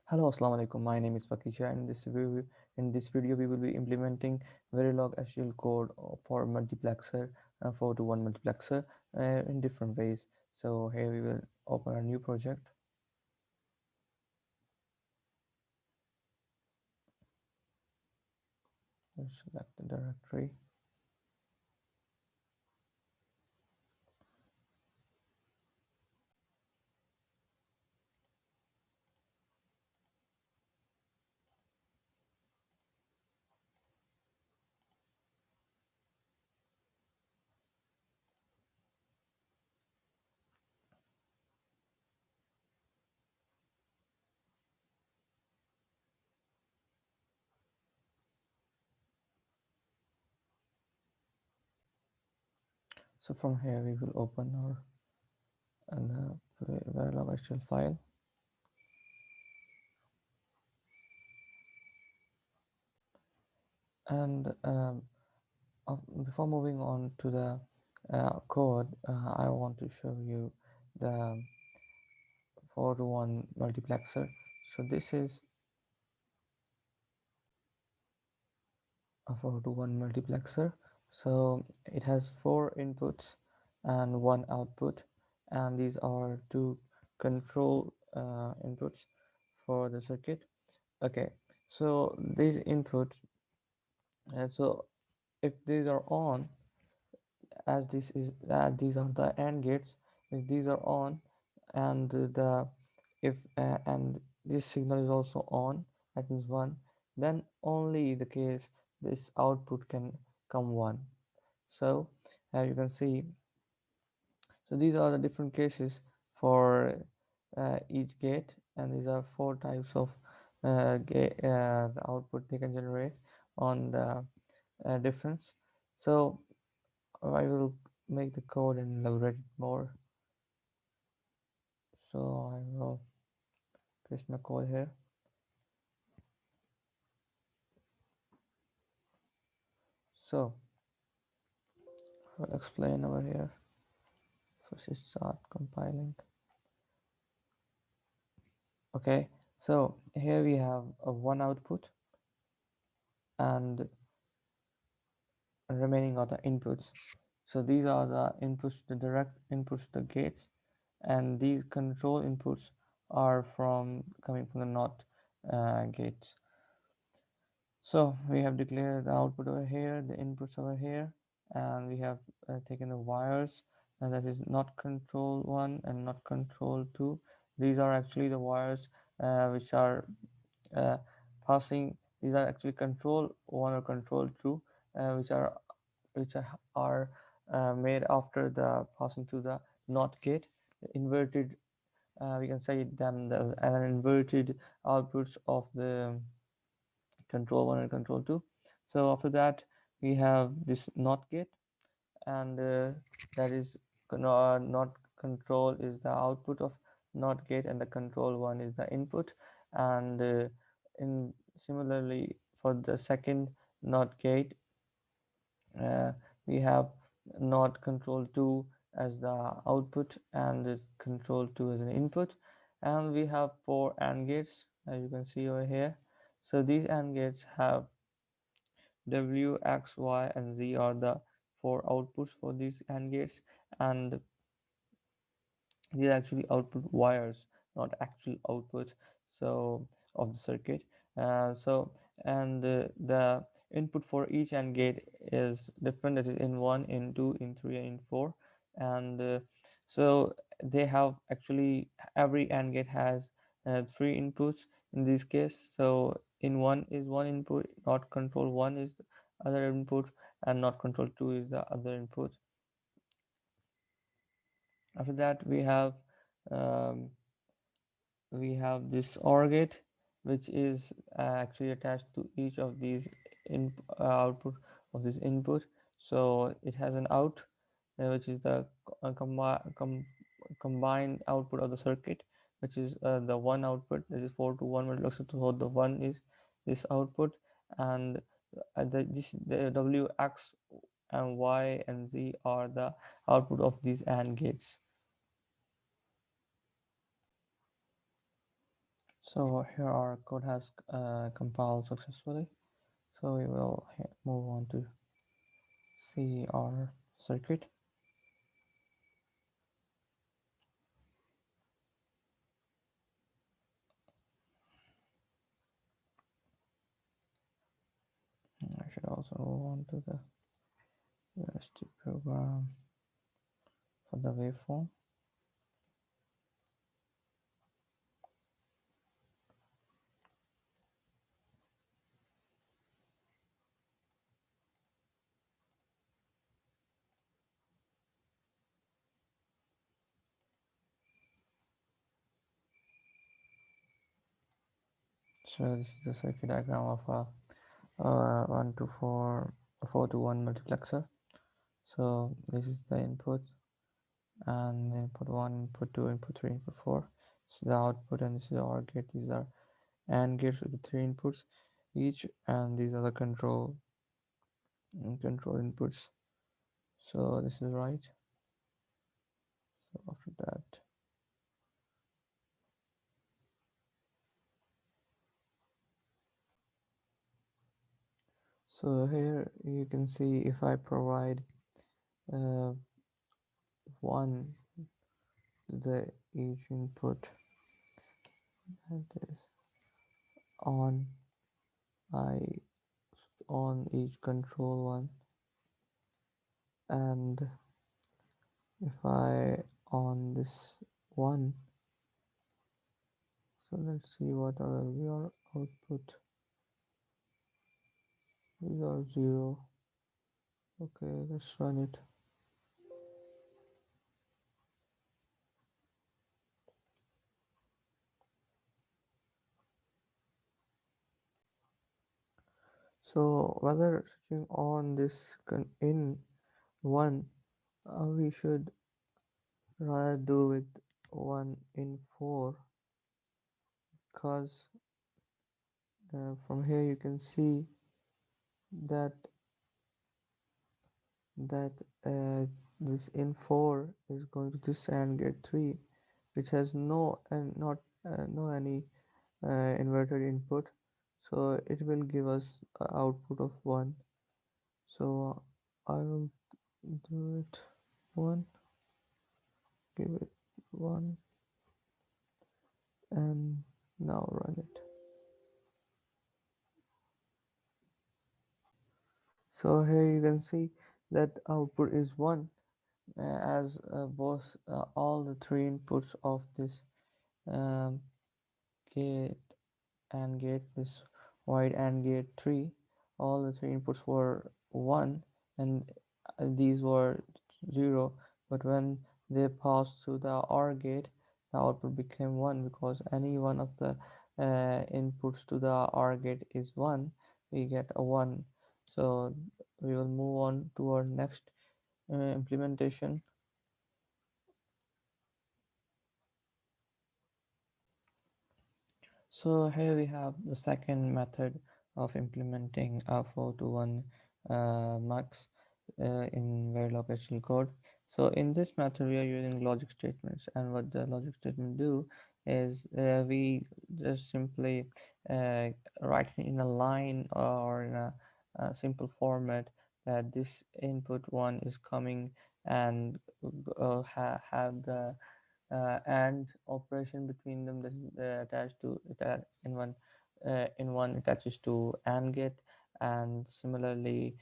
Hello, Assalamu alaikum. My name is Fakisha. In this video, we will be implementing Verilog SQL code for multiplexer, 4 to 1 multiplexer in different ways. So here we will open a new project. Let's select the directory. So from here we will open our Verilog SQL file, and before moving on to the code, I want to show you the 4 to 1 multiplexer. So this is a 4 to 1 multiplexer. So it has 4 inputs and 1 output, and these are two control inputs for the circuit. Okay, so these inputs, and so if these are on, as this is these are the AND gates, if these are on, and the if and this signal is also on, that means 1, then only the case this output can come 1. So you can see, so these are the different cases for each gate, and these are 4 types of gate the output they can generate on the difference. So I will make the code and elaborate it more. So I will paste my code here. So I'll explain over here. First is start compiling. Okay, so here we have a 1 output, and remaining are the inputs. So these are the inputs, the direct inputs, the gates, and these control inputs are from coming from the NOT gates. So we have declared the output over here, the inputs over here, and we have taken the wires, and that is not control 1 and not control 2. These are actually the wires which are uh, passing. These are actually control 1 or control 2, which are made after the passing to the NOT gate. Inverted, we can say them as an inverted outputs of the control 1 and control 2. So after that we have this NOT gate, and that is not control is the output of NOT gate, and the control 1 is the input. And in similarly for the second NOT gate, uh, we have NOT control 2 as the output, and the control 2 as an input. And we have 4 AND gates, as you can see over here. So these AND gates have W, X, Y, and Z are the 4 outputs for these AND gates, and these are actually output wires, not actual output so of the circuit. So and the input for each AND gate is different. That is in 1, in 2, in 3, and in 4. And so they have actually, every AND gate has 3 inputs in this case. So in 1 is 1 input, not control 1 is the other input, and not control 2 is the other input. After that um, we have this OR gate, which is actually attached to each of these output of this input. So it has an out, which is the combined output of the circuit, which is the 1 output, that is 4 to 1 multiplexer. So the 1 is this output, and the W, X, and Y, and Z are the output of these AND gates. So here our code has compiled successfully. So we will move on to see our circuit. I should also move on to the UST program for the waveform. So this is the circuit diagram of a 1 to 4, 4 to 1 multiplexer. So this is the input, and input 1, input 2, input 3, input 4. This is the output, and this is the OR gate. These are AND gates with the 3 inputs each, and these are the control inputs. So this is right. So after that, so here you can see if I provide uh, 1 to the each input, that is on, I on each control one, and if I on this one, so let's see what will be our output. These are 0. Okay, let's run it. So whether switching on this in 1, we should rather do with 1 in 4, because from here you can see that that this in 4 is going to this AND gate 3, which has no and not no any inverted input, so it will give us output of 1. So I will do it 1, give it 1, and now run it. So here you can see that output is 1, as both all the 3 inputs of this um, gate AND gate, this white AND gate 3, all the 3 inputs were 1, and these were 0, but when they passed through the OR gate, the output became 1, because any one of the inputs to the OR gate is 1, we get a 1. So we will move on to our next implementation. So here we have the second method of implementing a 4 to 1 MUX in Verilog HL code. So in this method we are using logic statements, and what the logic statement do is we just simply uh, write in a line or in a simple format that this input 1 is coming, and have the and operation between them that is attached to in one attaches to AND gate, and similarly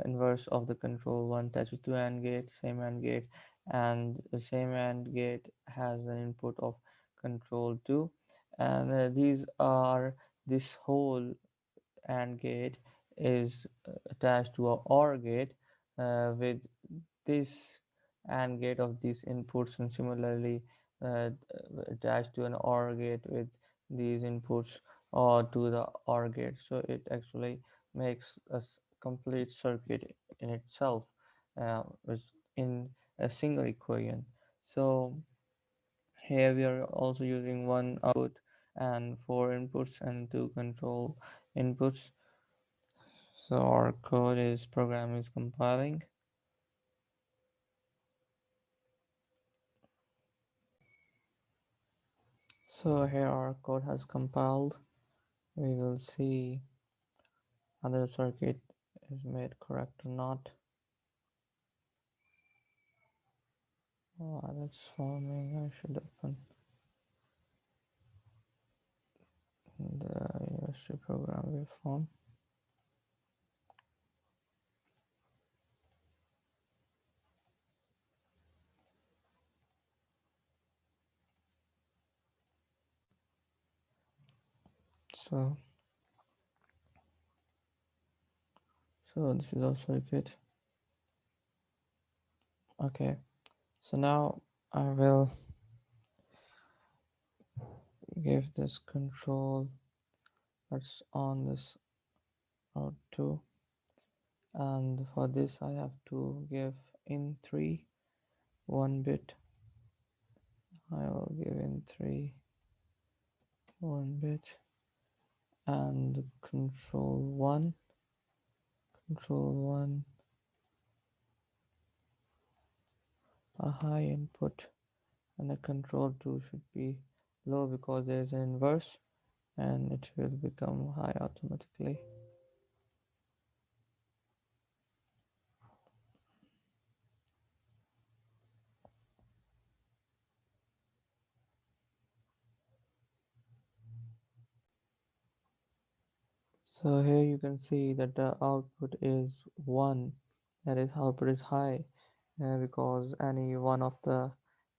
inverse of the control one attaches to AND gate, same AND gate, and the same AND gate has an input of control 2, and these are this whole AND gate is attached to a OR gate with this AND gate of these inputs, and similarly attached to an OR gate with these inputs or to the OR gate. So it actually makes a complete circuit in itself, which in a single equation. So here we are also using one output and 4 inputs and 2 control inputs. So our code is program is compiling. So here our code has compiled. We will see whether the circuit is made correct or not. That's forming. I should open the university program waveform. So, so this is our circuit. Okay. So now I will give this control that's on this out 2, and for this I have to give in 3 1 bit. I will give in 3 1 bit, and control 1 a high input, and a control 2 should be low because there is an inverse, and it will become high automatically. So here you can see that the output is 1, that is output is high, because any one of the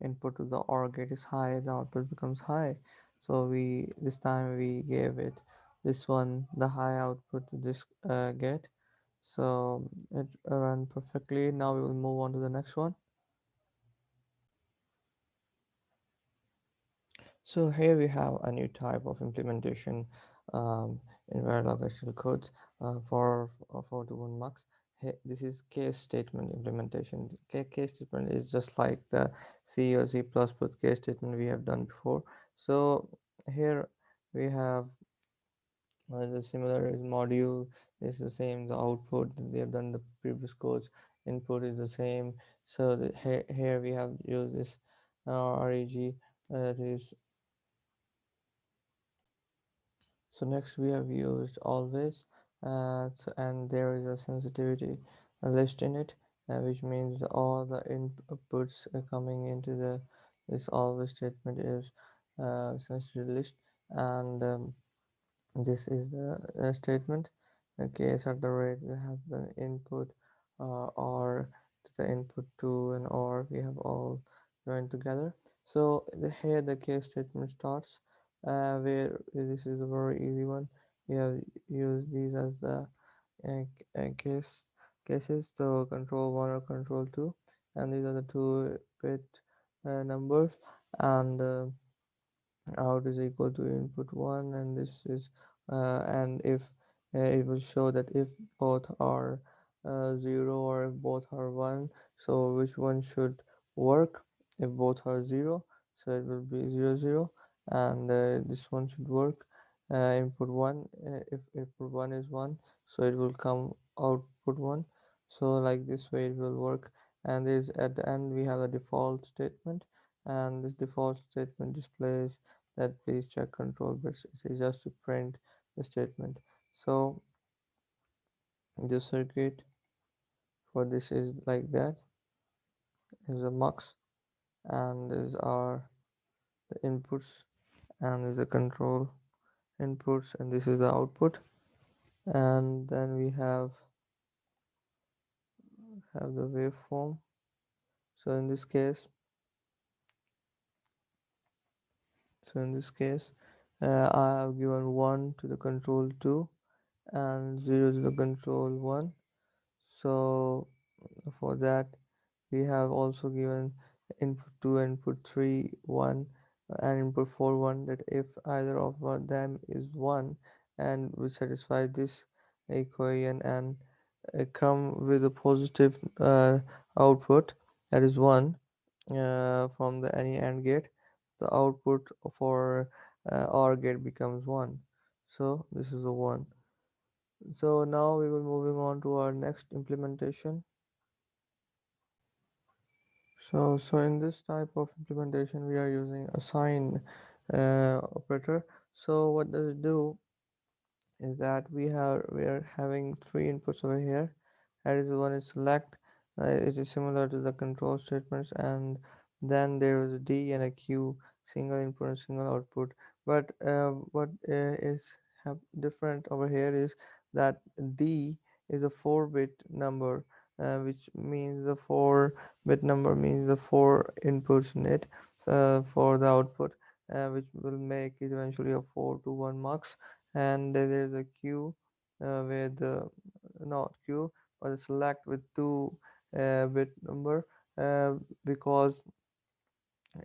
input to the OR gate is high, the output becomes high. So we this time we gave it this one the high output to this gate, so it ran perfectly. Now we will move on to the next one. So here we have a new type of implementation in Verilog HTML codes for the one MUX. This is case statement implementation. Case statement is just like the C or C++ case statement we have done before. So here we have the similar is module is the same. The output they have done the previous codes. Input is the same. So here we have used this reg that is. So next we have used always, and there is a sensitivity list in it, which means all the inputs coming into the this always statement is sensitivity list, and this is the statement. In case at the rate we have the input or the input to and or we have all joined together. So here the case statement starts, where this is a very easy one. We have used these as the cases. So control 1 or control 2, and these are the 2-bit numbers, and out is equal to input 1, and this is and if it will show that if both are 0 or if both are 1, so which one should work. If both are 0, so it will be 0 0, and this one should work. Input 1, if input 1 is 1, so it will come output 1. So like this way it will work. And this at the end we have a default statement, and this default statement displays that please check control bits. It is just to print the statement. So the circuit for this is like that, is a MUX, and these are the inputs, and there's a control inputs, and this is the output. And then we have the waveform. So in this case, I have given 1 to the control 2 and 0 to the control 1. So for that we have also given input 2, input 3 1, and input 4 1, that if either of them is 1 and we satisfy this equation and come with a positive output, that is 1, from the any AND gate, the output for OR gate becomes 1. So this is a 1. So now we will moving on to our next implementation. So in this type of implementation we are using a sine operator. So what does it do is that we are having three inputs over here. That is, one is select, it is similar to the control statements, and then there is a D and a Q, single input and single output. But what is different over here is that D is a 4-bit number, which means the 4-bit number means the four inputs in it for the output, which will make it eventually a 4 to 1 mux. And there is a queue with not queue but a select with 2 bit number, uh, because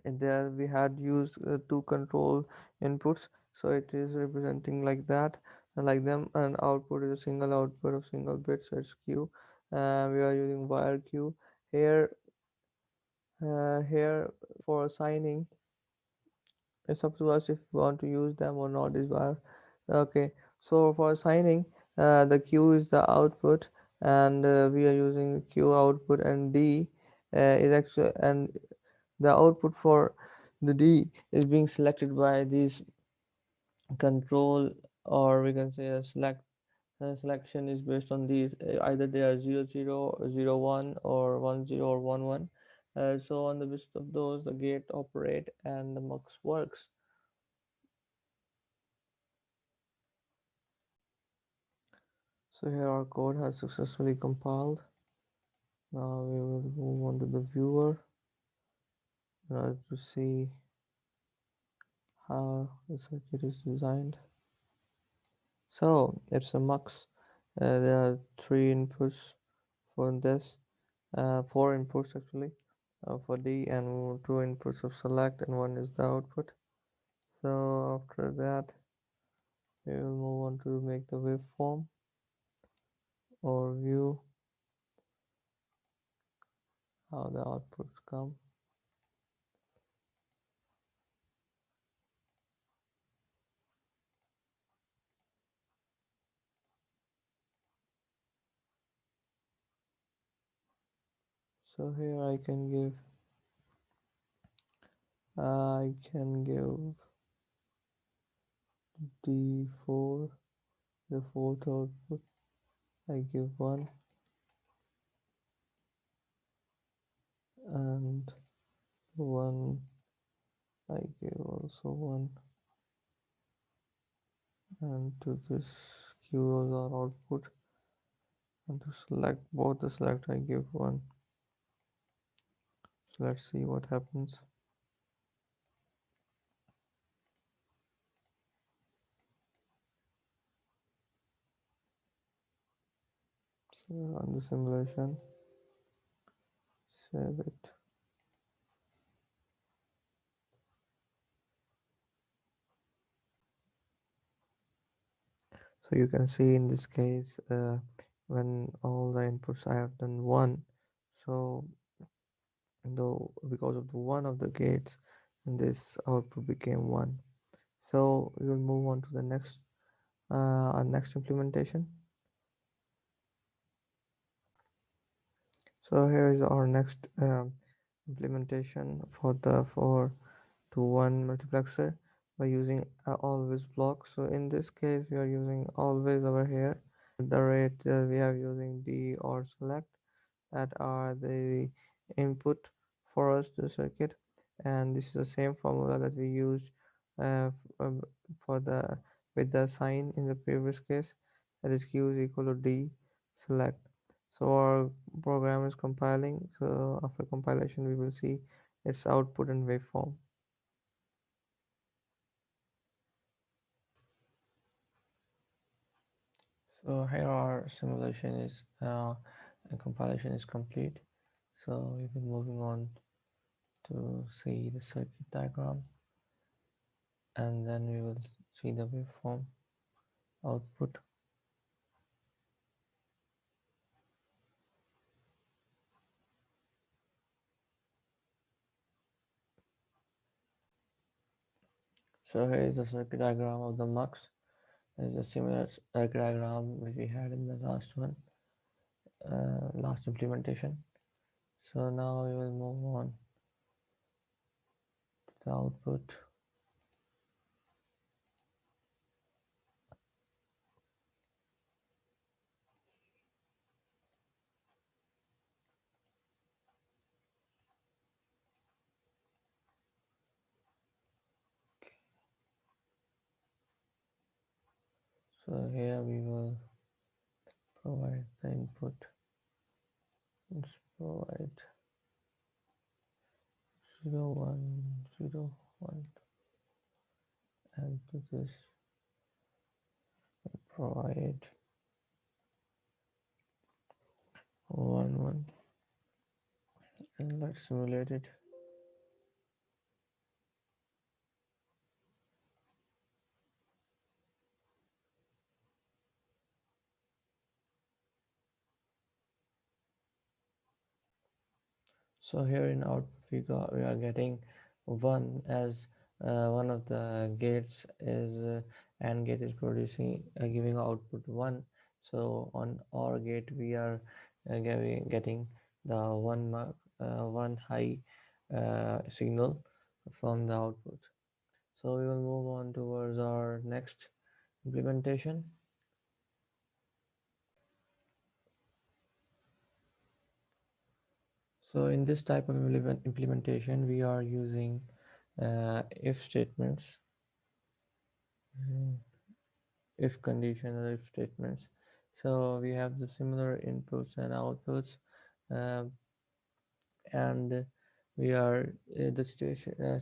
there we had used two control inputs, so it is representing like that, like them, and output is a single output of single bit, so it's queue. We are using wire queue here. Here for assigning, it's up to us if we want to use them or not is why. Okay, so for assigning, the q is the output, and we are using q output, and d is actually, and the output for the d is being selected by these control, or we can say a selection is based on these, either they are 0 0 0 1 or 1 0 or 1 1. So on the basis of those, the gate operate and the mux works. So here our code has successfully compiled. Now we will move on to the viewer in order to see how the circuit is designed. So it's a MUX. There are three inputs for this, four inputs actually for D, and two inputs of select, and one is the output. So after that, we will move on to make the waveform or view how the outputs come. So here I can give D4, the fourth output. I give 1, and 1 I give also 1, and to this Q as our output, and to select both the select I give 1. So let's see what happens. So on the simulation, save it. So you can see in this case, when all the inputs I have done 1, so though because of the one of the gates, and this output became 1. So we will move on to the next our next implementation. So here is our next implementation for the 4 to 1 multiplexer by using always block. So in this case we are using always over here. The rate we are using D or select, that are the input for us to circuit, and this is the same formula that we used for the with the sign in the previous case, that is q is equal to D select. So our program is compiling, so after compilation we will see its output and waveform. So here our simulation is and compilation is complete. So we will moving on to see the circuit diagram, and then we will see the waveform output. So here is the circuit diagram of the MUX. It's a similar circuit diagram which we had in the last one, last implementation. So now we will move on to the output. So here we will provide the input. Let's provide 0 1 0 1, and to this provide 1 1, and let's simulate it. So here in output we are getting 1 as one of the gates is AND gate is producing giving output 1. So on OR gate we are getting the one high signal from the output. So we will move on towards our next implementation. So in this type of implementation, we are using if statements, mm, if condition or if statements. So we have the similar inputs and outputs, um, and we are the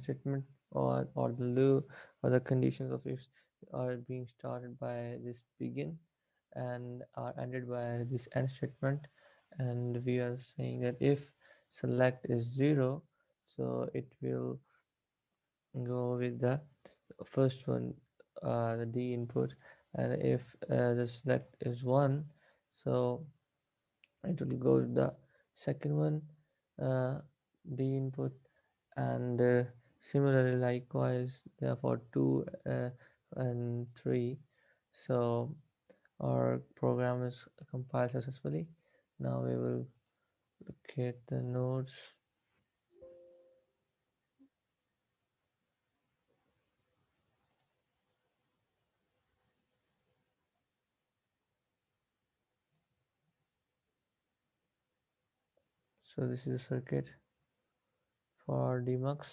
statement or the loop or the conditions of if are being started by this begin and are ended by this end statement, and we are saying that if select is 0, so it will go with the first one, the D input, and if the select is 1, so it will go with the second one, uh, D input, and similarly likewise therefore 2 and 3. So our program is compiled successfully. Now we will locate the nodes. So this is a circuit for DMUX.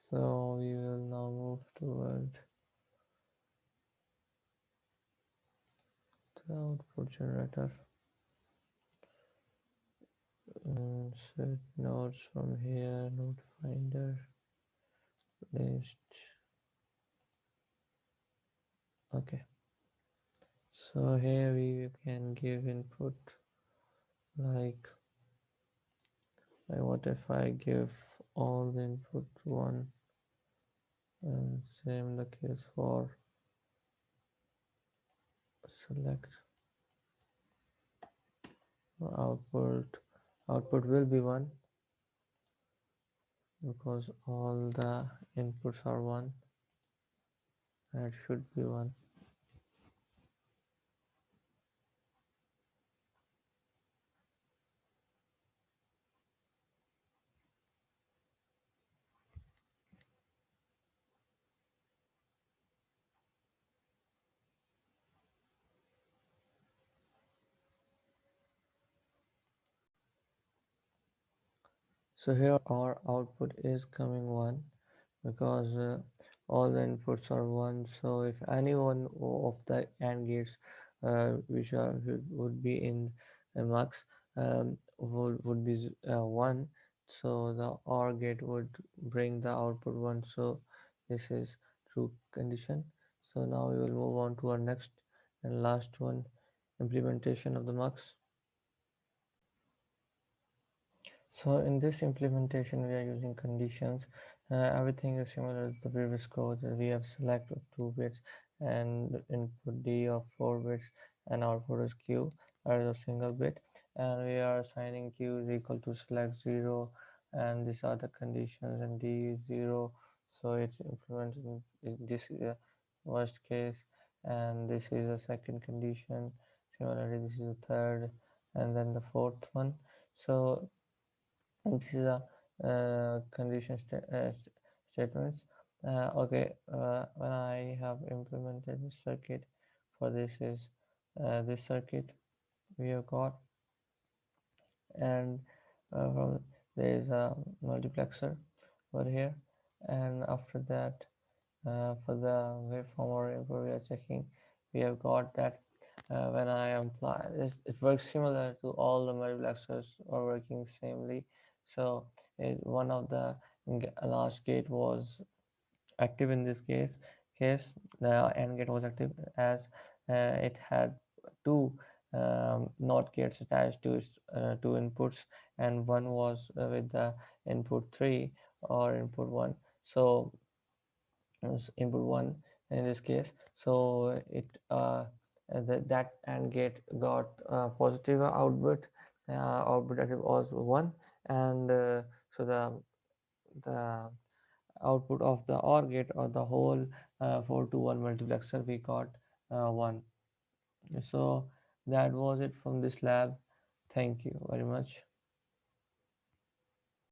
So we will now move toward the output generator. Set nodes from here, node finder, list. Okay. So here we can give input like what if I give all the input 1, and same the case for select output. Output will be 1 because all the inputs are 1, and it should be 1. So here our output is coming 1 because all the inputs are 1. So if any one of the AND gates which are would be in MUX would be 1, so the OR gate would bring the output 1. So this is true condition. So now we will move on to our next and last one, implementation of the MUX. So in this implementation, we are using conditions. Everything is similar to the previous code. We have select of 2 bits and input D of 4 bits, and output is Q as a single bit. And we are assigning Q is equal to select 0, and these are the conditions, and D is 0. So it's implemented this is the worst case, and this is the second condition. Similarly, this is the third, and then the fourth one. So this is a condition statements, Okay, when I have implemented the circuit for this is this circuit we have got, and from there is a multiplexer over here, and after that for the waveform or input we are checking, we have got that when I apply this, it works similar to all the multiplexers are working samely. So one of the last gate was active in this case. The AND gate was active as it had two NOT gates attached to its two inputs, and one was with the input 3 or input 1. So input 1 in this case. So that AND gate got positive output. Output active was 1, and so the output of the OR gate or the whole 4 to 1 multiplexer we got 1. So that was it from this lab. Thank you very much.